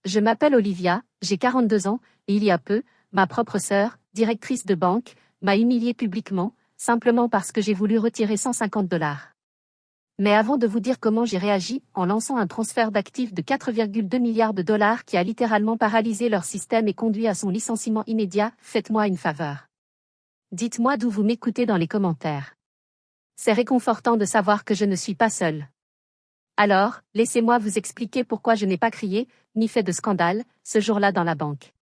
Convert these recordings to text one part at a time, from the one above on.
Je m'appelle Olivia, j'ai 42 ans, et il y a peu, ma propre sœur, directrice de banque, m'a humiliée publiquement, simplement parce que j'ai voulu retirer 150 $. Mais avant de vous dire comment j'ai réagi, en lançant un transfert d'actifs de 4,2 milliards de dollars qui a littéralement paralysé leur système et conduit à son licenciement immédiat, faites-moi une faveur. Dites-moi d'où vous m'écoutez dans les commentaires. C'est réconfortant de savoir que je ne suis pas seule. Alors, laissez-moi vous expliquer pourquoi je n'ai pas crié, ni fait de scandale, ce jour-là dans la banque.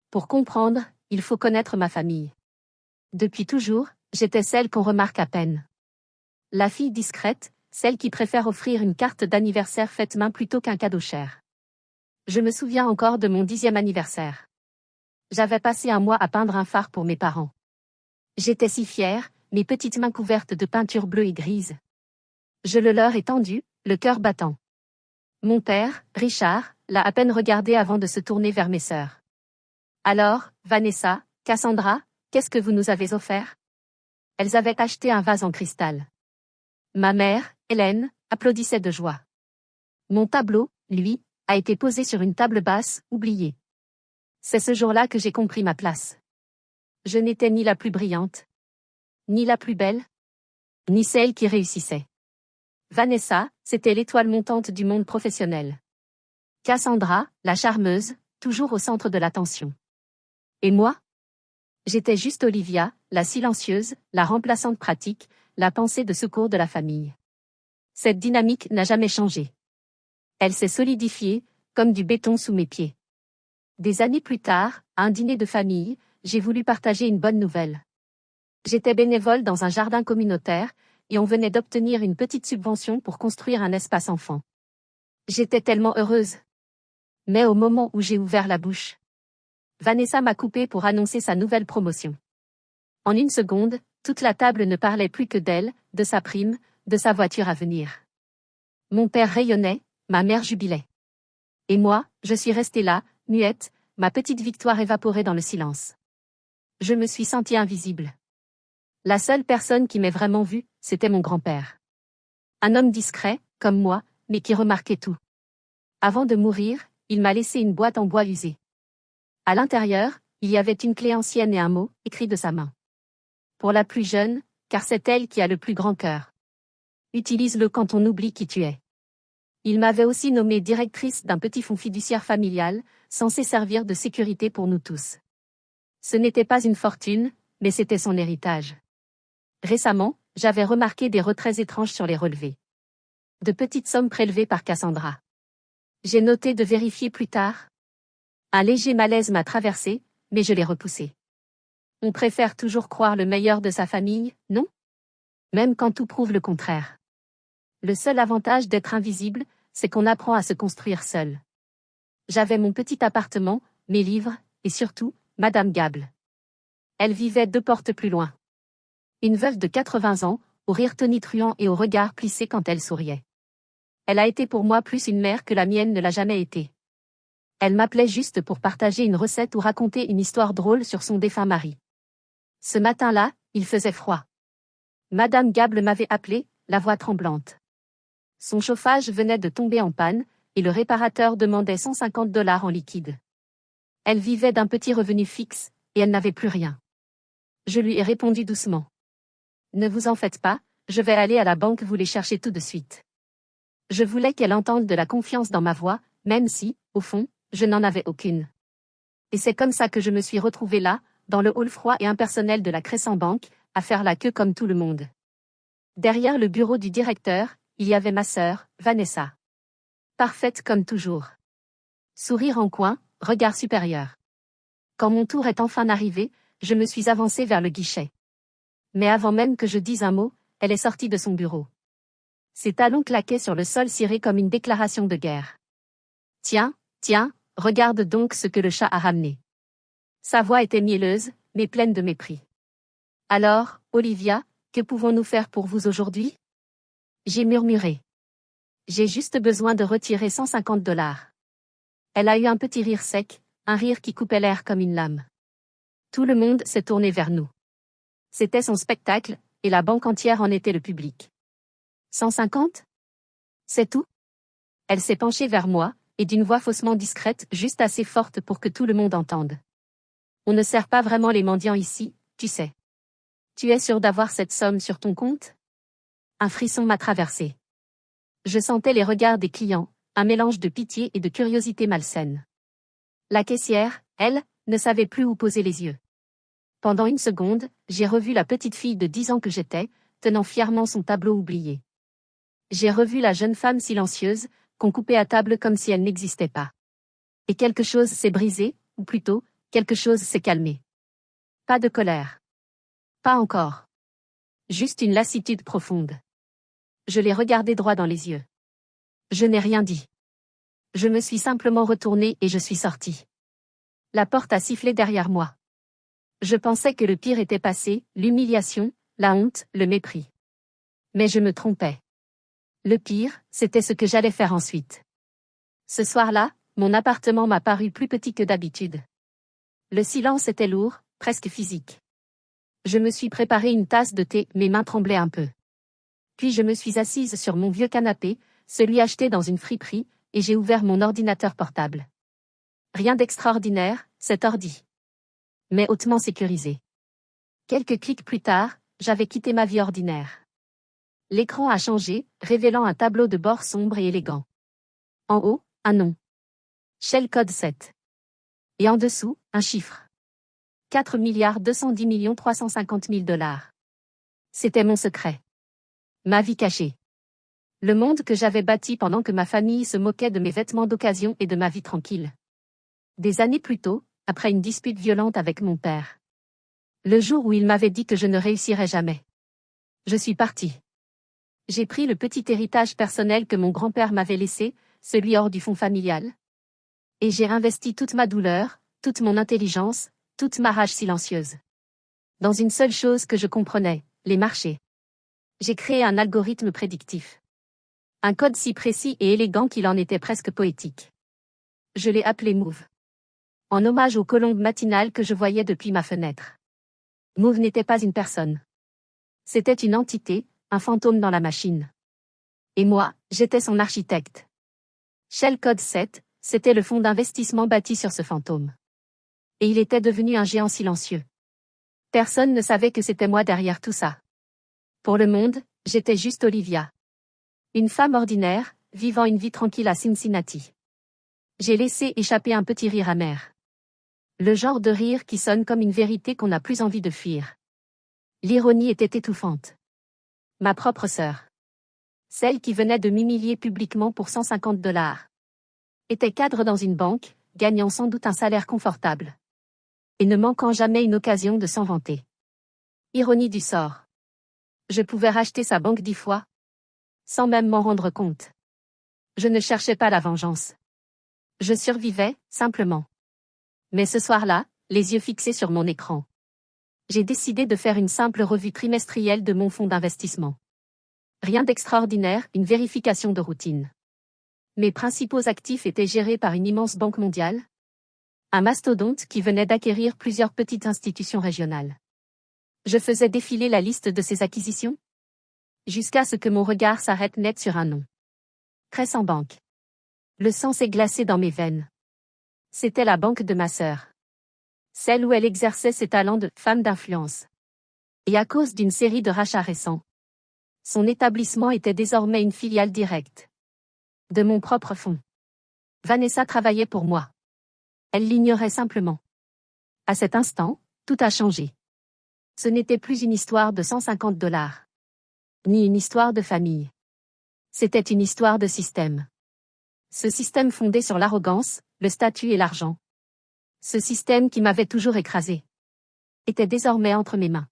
Pour comprendre, il faut connaître ma famille. Depuis toujours, j'étais celle qu'on remarque à peine. La fille discrète, celle qui préfère offrir une carte d'anniversaire faite main plutôt qu'un cadeau cher. Je me souviens encore de mon 10e anniversaire. J'avais passé un mois à peindre un phare pour mes parents. J'étais si fière, mes petites mains couvertes de peinture bleue et grise. Je le leur ai tendu, le cœur battant. Mon père, Richard, l'a à peine regardé avant de se tourner vers mes sœurs. Alors, Vanessa, Cassandra, qu'est-ce que vous nous avez offert? Elles avaient acheté un vase en cristal. Ma mère, Hélène, applaudissait de joie. Mon tableau, lui, a été posé sur une table basse, oubliée. C'est ce jour-là que j'ai compris ma place. Je n'étais ni la plus brillante, ni la plus belle, ni celle qui réussissait. Vanessa, c'était l'étoile montante du monde professionnel. Cassandra, la charmeuse, toujours au centre de l'attention. Et moi? J'étais juste Olivia, la silencieuse, la remplaçante pratique, la pensée de secours de la famille. Cette dynamique n'a jamais changé. Elle s'est solidifiée, comme du béton sous mes pieds. Des années plus tard, à un dîner de famille, j'ai voulu partager une bonne nouvelle. J'étais bénévole dans un jardin communautaire, et on venait d'obtenir une petite subvention pour construire un espace enfant. J'étais tellement heureuse. Mais au moment où j'ai ouvert la bouche, Vanessa m'a coupé pour annoncer sa nouvelle promotion. En une seconde, toute la table ne parlait plus que d'elle, de sa prime, de sa voiture à venir. Mon père rayonnait, ma mère jubilait. Et moi, je suis restée là, muette, ma petite victoire évaporée dans le silence. Je me suis sentie invisible. La seule personne qui m'ait vraiment vue, c'était mon grand-père. Un homme discret, comme moi, mais qui remarquait tout. Avant de mourir, il m'a laissé une boîte en bois usé. À l'intérieur, il y avait une clé ancienne et un mot, écrit de sa main. Pour la plus jeune, car c'est elle qui a le plus grand cœur. Utilise-le quand on oublie qui tu es. Il m'avait aussi nommée directrice d'un petit fonds fiduciaire familial, censé servir de sécurité pour nous tous. Ce n'était pas une fortune, mais c'était son héritage. Récemment, j'avais remarqué des retraits étranges sur les relevés. De petites sommes prélevées par Cassandra. J'ai noté de vérifier plus tard. Un léger malaise m'a traversé, mais je l'ai repoussé. On préfère toujours croire le meilleur de sa famille, non? Même quand tout prouve le contraire. Le seul avantage d'être invisible, c'est qu'on apprend à se construire seul. J'avais mon petit appartement, mes livres, et surtout, Madame Gable. Elle vivait 2 portes plus loin. Une veuve de 80 ans, au rire tonitruant et au regard plissé quand elle souriait. Elle a été pour moi plus une mère que la mienne ne l'a jamais été. Elle m'appelait juste pour partager une recette ou raconter une histoire drôle sur son défunt mari. Ce matin-là, il faisait froid. Madame Gable m'avait appelé, la voix tremblante. Son chauffage venait de tomber en panne, et le réparateur demandait 150 $ en liquide. Elle vivait d'un petit revenu fixe, et elle n'avait plus rien. Je lui ai répondu doucement. Ne vous en faites pas, je vais aller à la banque vous les chercher tout de suite. Je voulais qu'elle entende de la confiance dans ma voix, même si, au fond, je n'en avais aucune. Et c'est comme ça que je me suis retrouvée là, dans le hall froid et impersonnel de la Crescent Bank, à faire la queue comme tout le monde. Derrière le bureau du directeur, il y avait ma sœur, Vanessa. Parfaite comme toujours. Sourire en coin, regard supérieur. Quand mon tour est enfin arrivé, je me suis avancée vers le guichet. Mais avant même que je dise un mot, elle est sortie de son bureau. Ses talons claquaient sur le sol ciré comme une déclaration de guerre. Tiens, regarde donc ce que le chat a ramené. Sa voix était mielleuse, mais pleine de mépris. Alors, Olivia, que pouvons-nous faire pour vous aujourd'hui? J'ai murmuré. J'ai juste besoin de retirer 150 $. Elle a eu un petit rire sec, un rire qui coupait l'air comme une lame. Tout le monde s'est tourné vers nous. C'était son spectacle, et la banque entière en était le public. 150? C'est tout? Elle s'est penchée vers moi, et d'une voix faussement discrète, juste assez forte pour que tout le monde entende. On ne sert pas vraiment les mendiants ici, tu sais. Tu es sûr d'avoir cette somme sur ton compte? Un frisson m'a traversé. Je sentais les regards des clients, un mélange de pitié et de curiosité malsaine. La caissière, elle, ne savait plus où poser les yeux. Pendant une seconde, j'ai revu la petite fille de 10 ans que j'étais, tenant fièrement son tableau oublié. J'ai revu la jeune femme silencieuse, qu'on coupait à table comme si elle n'existait pas. Et quelque chose s'est brisé, ou plutôt, quelque chose s'est calmé. Pas de colère. Pas encore. Juste une lassitude profonde. Je l'ai regardé droit dans les yeux. Je n'ai rien dit. Je me suis simplement retournée et je suis sortie. La porte a sifflé derrière moi. Je pensais que le pire était passé, l'humiliation, la honte, le mépris. Mais je me trompais. Le pire, c'était ce que j'allais faire ensuite. Ce soir-là, mon appartement m'a paru plus petit que d'habitude. Le silence était lourd, presque physique. Je me suis préparé une tasse de thé, mes mains tremblaient un peu. Puis je me suis assise sur mon vieux canapé, celui acheté dans une friperie, et j'ai ouvert mon ordinateur portable. Rien d'extraordinaire, cet ordi. Mais hautement sécurisé. Quelques clics plus tard, j'avais quitté ma vie ordinaire. L'écran a changé, révélant un tableau de bord sombre et élégant. En haut, un nom. Shell Code 7. Et en dessous, un chiffre. 4 350 000 $. C'était mon secret. Ma vie cachée. Le monde que j'avais bâti pendant que ma famille se moquait de mes vêtements d'occasion et de ma vie tranquille. Des années plus tôt, après une dispute violente avec mon père. Le jour où il m'avait dit que je ne réussirais jamais. Je suis partie. J'ai pris le petit héritage personnel que mon grand-père m'avait laissé, celui hors du fonds familial. Et j'ai investi toute ma douleur, toute mon intelligence, toute ma rage silencieuse. Dans une seule chose que je comprenais, les marchés. J'ai créé un algorithme prédictif. Un code si précis et élégant qu'il en était presque poétique. Je l'ai appelé Move. En hommage aux colombes matinales que je voyais depuis ma fenêtre. Move n'était pas une personne. C'était une entité, un fantôme dans la machine. Et moi, j'étais son architecte. Shell Code 7, c'était le fonds d'investissement bâti sur ce fantôme. Et il était devenu un géant silencieux. Personne ne savait que c'était moi derrière tout ça. Pour le monde, j'étais juste Olivia. Une femme ordinaire, vivant une vie tranquille à Cincinnati. J'ai laissé échapper un petit rire amer. Le genre de rire qui sonne comme une vérité qu'on n'a plus envie de fuir. L'ironie était étouffante. Ma propre sœur. Celle qui venait de m'humilier publiquement pour 150 $. Était cadre dans une banque, gagnant sans doute un salaire confortable. Et ne manquant jamais une occasion de s'en vanter. Ironie du sort. Je pouvais racheter sa banque 10 fois. Sans même m'en rendre compte. Je ne cherchais pas la vengeance. Je survivais, simplement. Mais ce soir-là, les yeux fixés sur mon écran. J'ai décidé de faire une simple revue trimestrielle de mon fonds d'investissement. Rien d'extraordinaire, une vérification de routine. Mes principaux actifs étaient gérés par une immense banque mondiale. Un mastodonte qui venait d'acquérir plusieurs petites institutions régionales. Je faisais défiler la liste de ces acquisitions. Jusqu'à ce que mon regard s'arrête net sur un nom. Crescent Bank. Le sang s'est glacé dans mes veines. C'était la banque de ma sœur. Celle où elle exerçait ses talents de femme d'influence. Et à cause d'une série de rachats récents. Son établissement était désormais une filiale directe. De mon propre fonds. Vanessa travaillait pour moi. Elle l'ignorait simplement. À cet instant, tout a changé. Ce n'était plus une histoire de 150 $. Ni une histoire de famille. C'était une histoire de système. Ce système fondé sur l'arrogance, le statut et l'argent. Ce système qui m'avait toujours écrasé. Était désormais entre mes mains.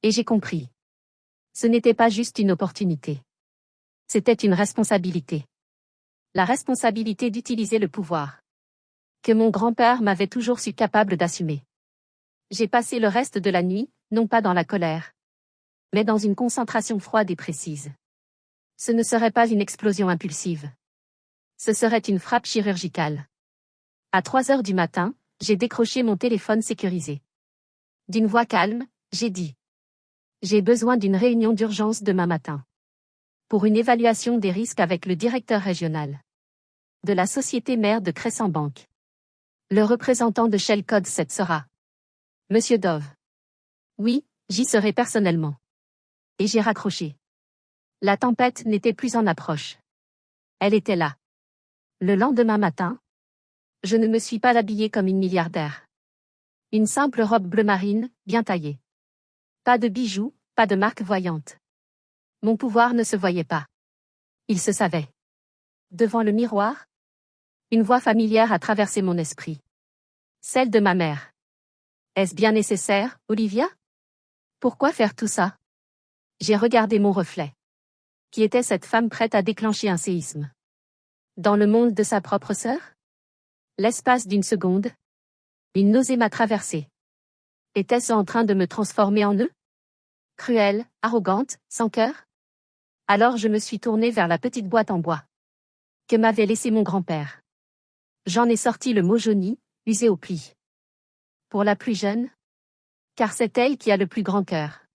Et j'ai compris. Ce n'était pas juste une opportunité. C'était une responsabilité. La responsabilité d'utiliser le pouvoir. Que mon grand-père m'avait toujours su capable d'assumer. J'ai passé le reste de la nuit, non pas dans la colère. Mais dans une concentration froide et précise. Ce ne serait pas une explosion impulsive. Ce serait une frappe chirurgicale. À 3 heures du matin, j'ai décroché mon téléphone sécurisé. D'une voix calme, j'ai dit. J'ai besoin d'une réunion d'urgence demain matin. Pour une évaluation des risques avec le directeur régional. De la société mère de Crescent Bank. Le représentant de Shell Code 7 sera Monsieur Dove. Oui, j'y serai personnellement. Et j'ai raccroché. La tempête n'était plus en approche. Elle était là. Le lendemain matin, je ne me suis pas habillée comme une milliardaire. Une simple robe bleu marine, bien taillée. Pas de bijoux, pas de marque voyante. Mon pouvoir ne se voyait pas. Il se savait. Devant le miroir, une voix familière a traversé mon esprit. Celle de ma mère. Est-ce bien nécessaire, Olivia? Pourquoi faire tout ça? J'ai regardé mon reflet. Qui était cette femme prête à déclencher un séisme? Dans le monde de sa propre sœur? L'espace d'une seconde, une nausée m'a traversée. Était-ce en train de me transformer en eux? Cruelle, arrogante, sans cœur? Alors je me suis tournée vers la petite boîte en bois que m'avait laissée mon grand-père. J'en ai sorti le mot jauni, usé au pli. Pour la plus jeune? Car c'est elle qui a le plus grand cœur.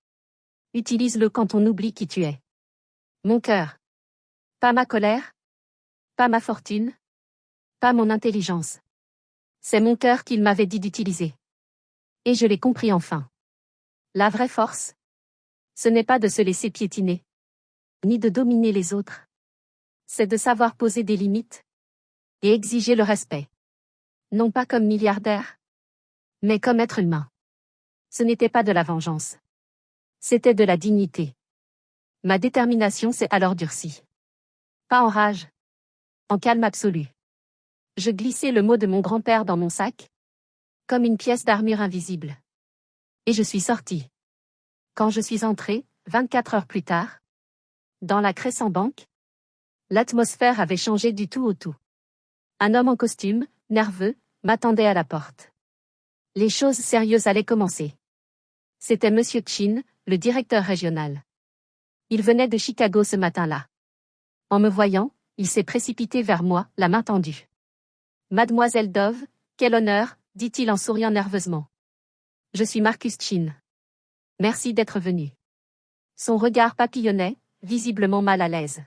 Utilise-le quand on oublie qui tu es. Mon cœur. Pas ma colère. Pas ma fortune. Pas mon intelligence. C'est mon cœur qu'il m'avait dit d'utiliser. Et je l'ai compris enfin. La vraie force, ce n'est pas de se laisser piétiner, ni de dominer les autres. C'est de savoir poser des limites et exiger le respect. Non pas comme milliardaire, mais comme être humain. Ce n'était pas de la vengeance. C'était de la dignité. Ma détermination s'est alors durcie. Pas en rage. En calme absolu. Je glissai le mot de mon grand-père dans mon sac, comme une pièce d'armure invisible. Et je suis sortie. Quand je suis entrée, 24 heures plus tard, dans la Crescent Bank, l'atmosphère avait changé du tout au tout. Un homme en costume, nerveux, m'attendait à la porte. Les choses sérieuses allaient commencer. C'était Monsieur Chin, le directeur régional. Il venait de Chicago ce matin-là. En me voyant, il s'est précipité vers moi, la main tendue. Mademoiselle Dove, quel honneur, dit-il en souriant nerveusement. Je suis Marcus Chin. Merci d'être venu. Son regard papillonnait, visiblement mal à l'aise.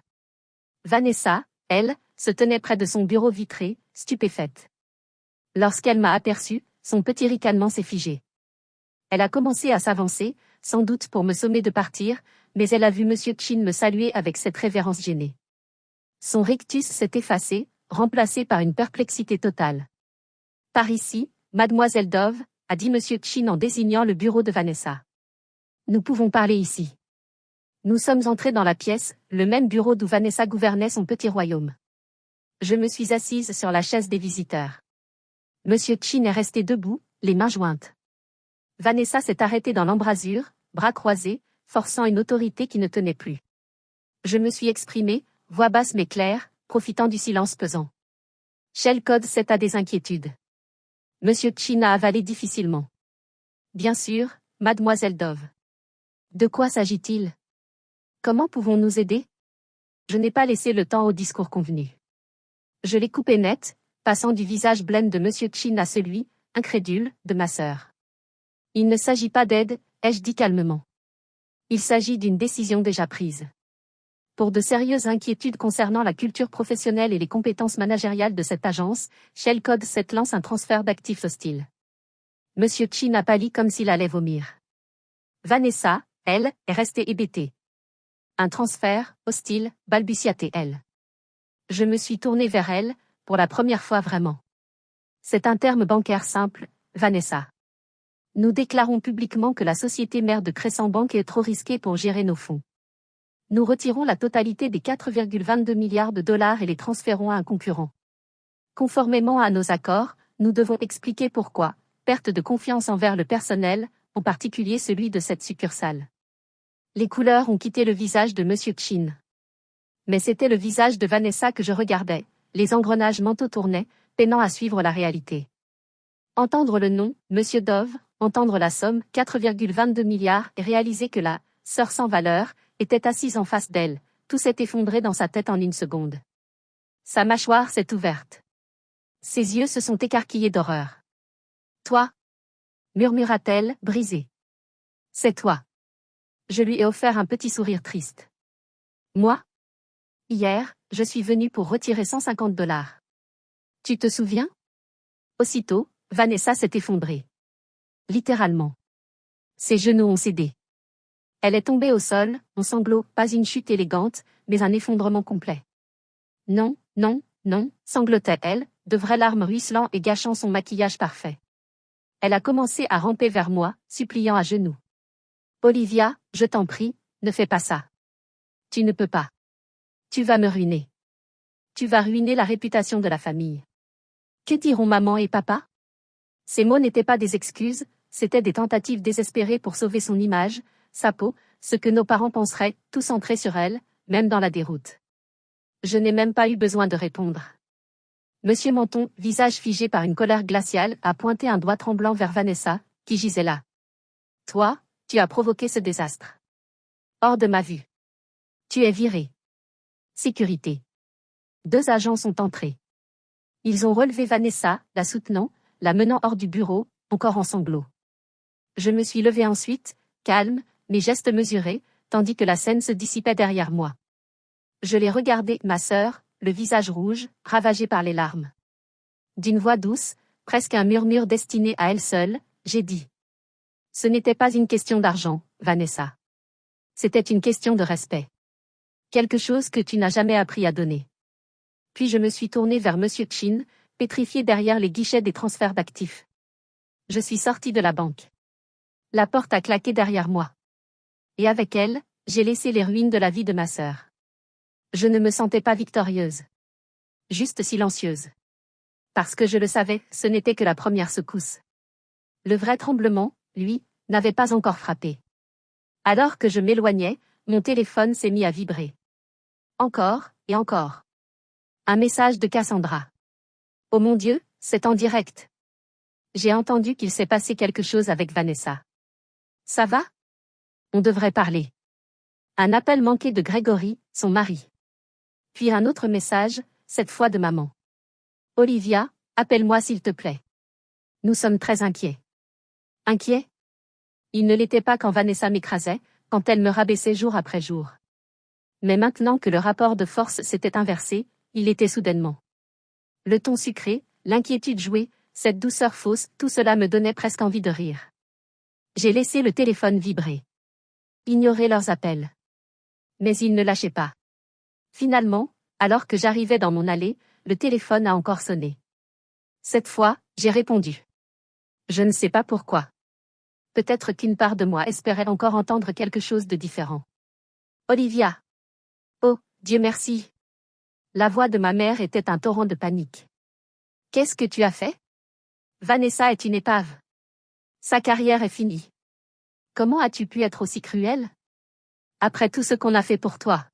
Vanessa, elle, se tenait près de son bureau vitré, stupéfaite. Lorsqu'elle m'a aperçu, son petit ricanement s'est figé. Elle a commencé à s'avancer, sans doute pour me sommer de partir, mais elle a vu Monsieur Chin me saluer avec cette révérence gênée. Son rictus s'est effacé, remplacé par une perplexité totale. Par ici, Mademoiselle Dove, a dit Monsieur Chin en désignant le bureau de Vanessa. Nous pouvons parler ici. Nous sommes entrés dans la pièce, le même bureau d'où Vanessa gouvernait son petit royaume. Je me suis assise sur la chaise des visiteurs. Monsieur Chin est resté debout, les mains jointes. Vanessa s'est arrêtée dans l'embrasure, bras croisés, forçant une autorité qui ne tenait plus. Je me suis exprimée, voix basse mais claire, profitant du silence pesant. Shell Code 7 a des inquiétudes. Monsieur Chin a avalé difficilement. Bien sûr, Mademoiselle Dove. De quoi s'agit-il? Comment pouvons-nous aider? Je n'ai pas laissé le temps au discours convenu. Je l'ai coupé net, passant du visage blême de Monsieur Chin à celui, incrédule, de ma sœur. Il ne s'agit pas d'aide, ai-je dit calmement. Il s'agit d'une décision déjà prise. Pour de sérieuses inquiétudes concernant la culture professionnelle et les compétences managériales de cette agence, Shell Code 7 lance un transfert d'actifs hostiles. Monsieur Chin a pâli comme s'il allait vomir. Vanessa, elle, est restée hébétée. Un transfert, hostile, balbutia-t-elle. Je me suis tournée vers elle, pour la première fois vraiment. C'est un terme bancaire simple, Vanessa. Nous déclarons publiquement que la société mère de Crescent Bank est trop risquée pour gérer nos fonds. Nous retirons la totalité des 4,22 milliards de dollars et les transférons à un concurrent. Conformément à nos accords, nous devons expliquer pourquoi, perte de confiance envers le personnel, en particulier celui de cette succursale. Les couleurs ont quitté le visage de Monsieur Chin. Mais c'était le visage de Vanessa que je regardais, les engrenages mentaux tournaient, peinant à suivre la réalité. Entendre le nom, Monsieur Dove, entendre la somme, 4,22 milliards, et réaliser que la sœur sans valeur était assise en face d'elle, tout s'est effondré dans sa tête en une seconde. Sa mâchoire s'est ouverte. Ses yeux se sont écarquillés d'horreur. Toi, murmura-t-elle, brisée. C'est toi. Je lui ai offert un petit sourire triste. Moi? Hier, je suis venue pour retirer 150 $. Tu te souviens? Aussitôt, Vanessa s'est effondrée. Littéralement. Ses genoux ont cédé. Elle est tombée au sol, en sanglots, pas une chute élégante, mais un effondrement complet. Non, non, non, sanglotait-elle, de vraies larmes ruisselant et gâchant son maquillage parfait. Elle a commencé à ramper vers moi, suppliant à genoux. Olivia, je t'en prie, ne fais pas ça. Tu ne peux pas. Tu vas me ruiner. Tu vas ruiner la réputation de la famille. Que diront maman et papa? Ces mots n'étaient pas des excuses, c'étaient des tentatives désespérées pour sauver son image, sa peau, ce que nos parents penseraient, tout centré sur elle, même dans la déroute. Je n'ai même pas eu besoin de répondre. Monsieur Menton, visage figé par une colère glaciale, a pointé un doigt tremblant vers Vanessa, qui gisait là. Toi, tu as provoqué ce désastre. Hors de ma vue. Tu es viré. Sécurité. 2 agents sont entrés. Ils ont relevé Vanessa, la soutenant, la menant hors du bureau, encore en sanglots. Je me suis levée ensuite, calme, mes gestes mesurés, tandis que la scène se dissipait derrière moi. Je l'ai regardée, ma sœur, le visage rouge, ravagé par les larmes. D'une voix douce, presque un murmure destiné à elle seule, j'ai dit. Ce n'était pas une question d'argent, Vanessa. C'était une question de respect. Quelque chose que tu n'as jamais appris à donner. Puis je me suis tournée vers Monsieur Chin, pétrifié derrière les guichets des transferts d'actifs. Je suis sortie de la banque. La porte a claqué derrière moi. Et avec elle, j'ai laissé les ruines de la vie de ma sœur. Je ne me sentais pas victorieuse. Juste silencieuse. Parce que je le savais, ce n'était que la première secousse. Le vrai tremblement, lui, n'avait pas encore frappé. Alors que je m'éloignais, mon téléphone s'est mis à vibrer. Encore, et encore. Un message de Cassandra. Oh mon Dieu, c'est en direct. J'ai entendu qu'il s'est passé quelque chose avec Vanessa. Ça va? On devrait parler. Un appel manqué de Grégory, son mari. Puis un autre message, cette fois de maman. Olivia, appelle-moi s'il te plaît. Nous sommes très inquiets. Inquiets? Il ne l'était pas quand Vanessa m'écrasait, quand elle me rabaissait jour après jour. Mais maintenant que le rapport de force s'était inversé, il l'était soudainement. Le ton sucré, l'inquiétude jouée, cette douceur fausse, tout cela me donnait presque envie de rire. J'ai laissé le téléphone vibrer. Ignorer leurs appels. Mais ils ne lâchaient pas. Finalement, alors que j'arrivais dans mon allée, le téléphone a encore sonné. Cette fois, j'ai répondu. Je ne sais pas pourquoi. Peut-être qu'une part de moi espérait encore entendre quelque chose de différent. Olivia. Oh, Dieu merci. La voix de ma mère était un torrent de panique. Qu'est-ce que tu as fait? Vanessa est une épave. Sa carrière est finie. Comment as-tu pu être aussi cruelle? Après tout ce qu'on a fait pour toi.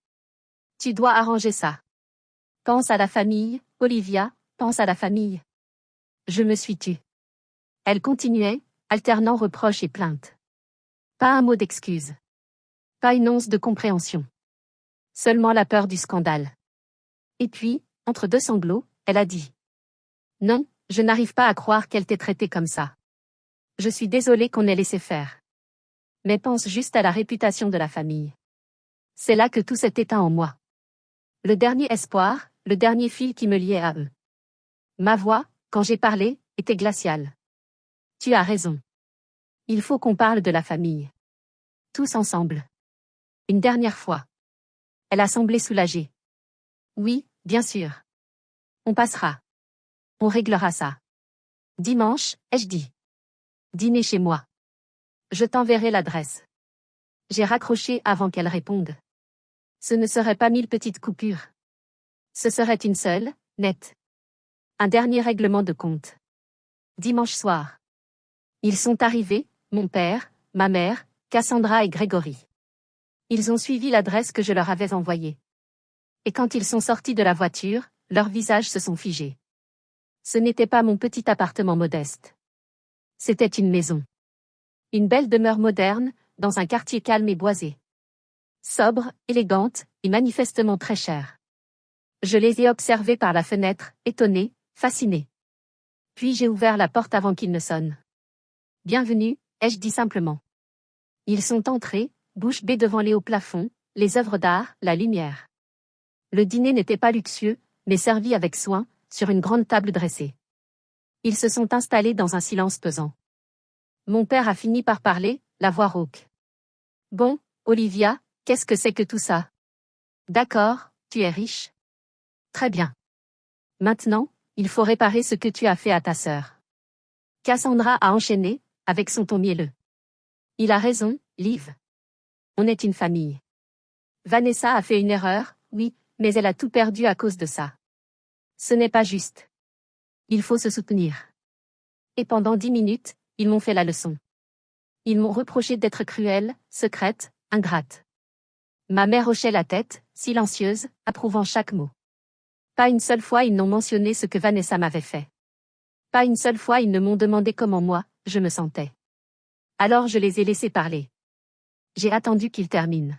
Tu dois arranger ça. Pense à la famille, Olivia, pense à la famille. Je me suis tue. Elle continuait, alternant reproches et plaintes. Pas un mot d'excuse. Pas une once de compréhension. Seulement la peur du scandale. Et puis, entre 2 sanglots, elle a dit. Non, je n'arrive pas à croire qu'elle t'ait traité comme ça. Je suis désolée qu'on ait laissé faire. Mais pense juste à la réputation de la famille. C'est là que tout s'est éteint en moi. Le dernier espoir, le dernier fil qui me liait à eux. Ma voix, quand j'ai parlé, était glaciale. Tu as raison. Il faut qu'on parle de la famille. Tous ensemble. Une dernière fois. Elle a semblé soulagée. Oui, bien sûr. On passera. On réglera ça. Dimanche, ai-je dit. Dîner chez moi. Je t'enverrai l'adresse. J'ai raccroché avant qu'elle réponde. Ce ne serait pas 1000 petites coupures. Ce serait une seule, nette. Un dernier règlement de compte. Dimanche soir. Ils sont arrivés, mon père, ma mère, Cassandra et Grégory. Ils ont suivi l'adresse que je leur avais envoyée. Et quand ils sont sortis de la voiture, leurs visages se sont figés. Ce n'était pas mon petit appartement modeste. C'était une maison. Une belle demeure moderne, dans un quartier calme et boisé. Sobre, élégante, et manifestement très chère. Je les ai observés par la fenêtre, étonnée, fascinée. Puis j'ai ouvert la porte avant qu'ils ne sonnent. Bienvenue, ai-je dit simplement. Ils sont entrés, bouche bée devant les hauts plafonds, les œuvres d'art, la lumière. Le dîner n'était pas luxueux, mais servi avec soin, sur une grande table dressée. Ils se sont installés dans un silence pesant. Mon père a fini par parler, la voix rauque. Bon, Olivia, qu'est-ce que c'est que tout ça? D'accord, tu es riche. Très bien. Maintenant, il faut réparer ce que tu as fait à ta sœur. Cassandra a enchaîné, avec son ton mielleux. Il a raison, Liv. On est une famille. Vanessa a fait une erreur, oui, mais elle a tout perdu à cause de ça. Ce n'est pas juste. Il faut se soutenir. Et pendant 10 minutes, ils m'ont fait la leçon. Ils m'ont reproché d'être cruelle, secrète, ingrate. Ma mère hochait la tête, silencieuse, approuvant chaque mot. Pas une seule fois ils n'ont mentionné ce que Vanessa m'avait fait. Pas une seule fois ils ne m'ont demandé comment moi, je me sentais. Alors je les ai laissés parler. J'ai attendu qu'ils terminent.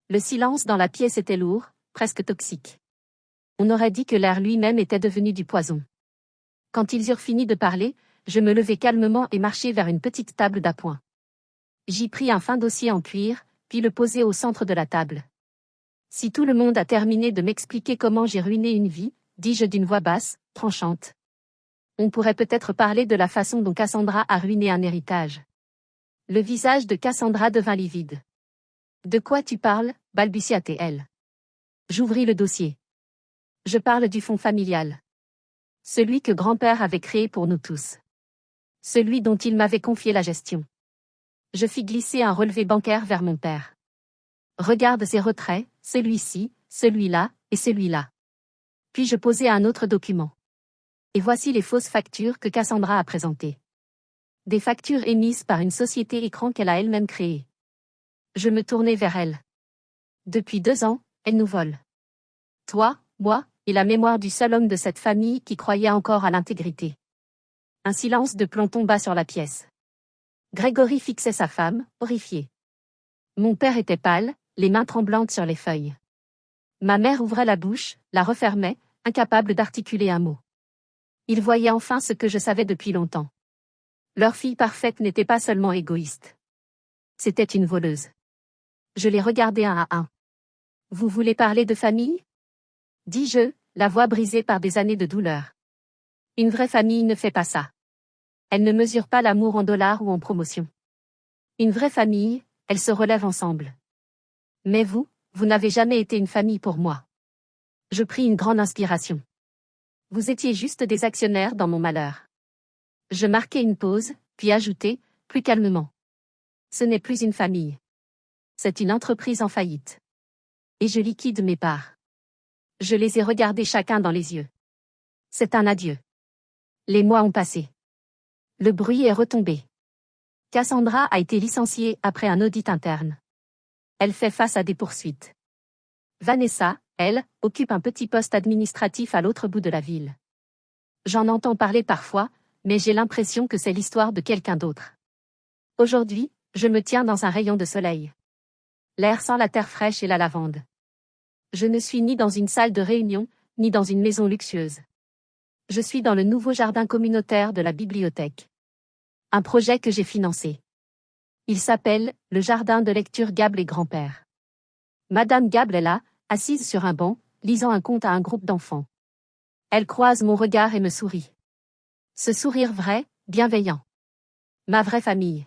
Le silence dans la pièce était lourd, presque toxique. On aurait dit que l'air lui-même était devenu du poison. Quand ils eurent fini de parler, je me levai calmement et marchai vers une petite table d'appoint. J'y pris un fin dossier en cuir, puis le posai au centre de la table. Si tout le monde a terminé de m'expliquer comment j'ai ruiné une vie, dis-je d'une voix basse, tranchante. On pourrait peut-être parler de la façon dont Cassandra a ruiné un héritage. Le visage de Cassandra devint livide. De quoi tu parles, balbutia-t-elle. J'ouvris le dossier. Je parle du fonds familial. Celui que grand-père avait créé pour nous tous. Celui dont il m'avait confié la gestion. Je fis glisser un relevé bancaire vers mon père. Regarde ces retraits, celui-ci, celui-là, et celui-là. Puis je posai un autre document. Et voici les fausses factures que Cassandra a présentées. Des factures émises par une société écran qu'elle a elle-même créée. Je me tournai vers elle. Depuis 2 ans, elle nous vole. Toi, moi, et la mémoire du seul homme de cette famille qui croyait encore à l'intégrité. Un silence de plomb tomba sur la pièce. Grégory fixait sa femme, horrifié. Mon père était pâle, les mains tremblantes sur les feuilles. Ma mère ouvrait la bouche, la refermait, incapable d'articuler un mot. Ils voyaient enfin ce que je savais depuis longtemps. Leur fille parfaite n'était pas seulement égoïste. C'était une voleuse. Je les regardais un à un. Vous voulez parler de famille? Dis-je, la voix brisée par des années de douleur. Une vraie famille ne fait pas ça. Elle ne mesure pas l'amour en dollars ou en promotion. Une vraie famille, elle se relève ensemble. Mais vous n'avez jamais été une famille pour moi. Je pris une grande inspiration. Vous étiez juste des actionnaires dans mon malheur. Je marquai une pause, puis ajoutai, plus calmement. Ce n'est plus une famille. C'est une entreprise en faillite. Et je liquide mes parts. Je les ai regardés chacun dans les yeux. C'est un adieu. Les mois ont passé. Le bruit est retombé. Cassandra a été licenciée après un audit interne. Elle fait face à des poursuites. Vanessa, elle, occupe un petit poste administratif à l'autre bout de la ville. J'en entends parler parfois, mais j'ai l'impression que c'est l'histoire de quelqu'un d'autre. Aujourd'hui, je me tiens dans un rayon de soleil. L'air sent la terre fraîche et la lavande. Je ne suis ni dans une salle de réunion, ni dans une maison luxueuse. Je suis dans le nouveau jardin communautaire de la bibliothèque. Un projet que j'ai financé. Il s'appelle le jardin de lecture Gable et grand-père. Madame Gable est là, assise sur un banc, lisant un conte à un groupe d'enfants. Elle croise mon regard et me sourit. Ce sourire vrai, bienveillant. Ma vraie famille.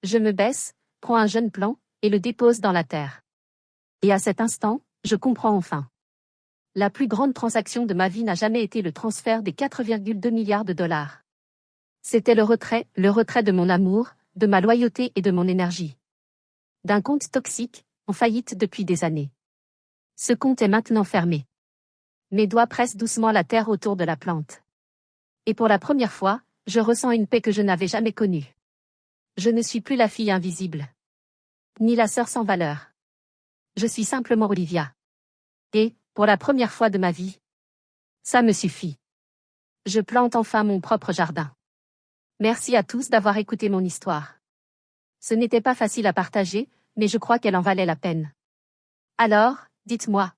Je me baisse, prends un jeune plan, et le dépose dans la terre. Et à cet instant, je comprends enfin. La plus grande transaction de ma vie n'a jamais été le transfert des 4,2 milliards de dollars. C'était le retrait de mon amour, de ma loyauté et de mon énergie. D'un compte toxique, en faillite depuis des années. Ce compte est maintenant fermé. Mes doigts pressent doucement la terre autour de la plante. Et pour la première fois, je ressens une paix que je n'avais jamais connue. Je ne suis plus la fille invisible. Ni la sœur sans valeur. Je suis simplement Olivia. Et, pour la première fois de ma vie, ça me suffit. Je plante enfin mon propre jardin. Merci à tous d'avoir écouté mon histoire. Ce n'était pas facile à partager, mais je crois qu'elle en valait la peine. Alors, dites-moi.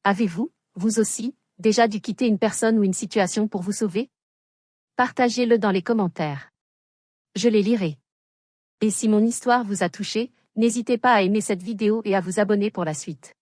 Avez-vous, vous aussi, déjà dû quitter une personne ou une situation pour vous sauver? Partagez-le dans les commentaires. Je les lirai. Et si mon histoire vous a touché, n'hésitez pas à aimer cette vidéo et à vous abonner pour la suite.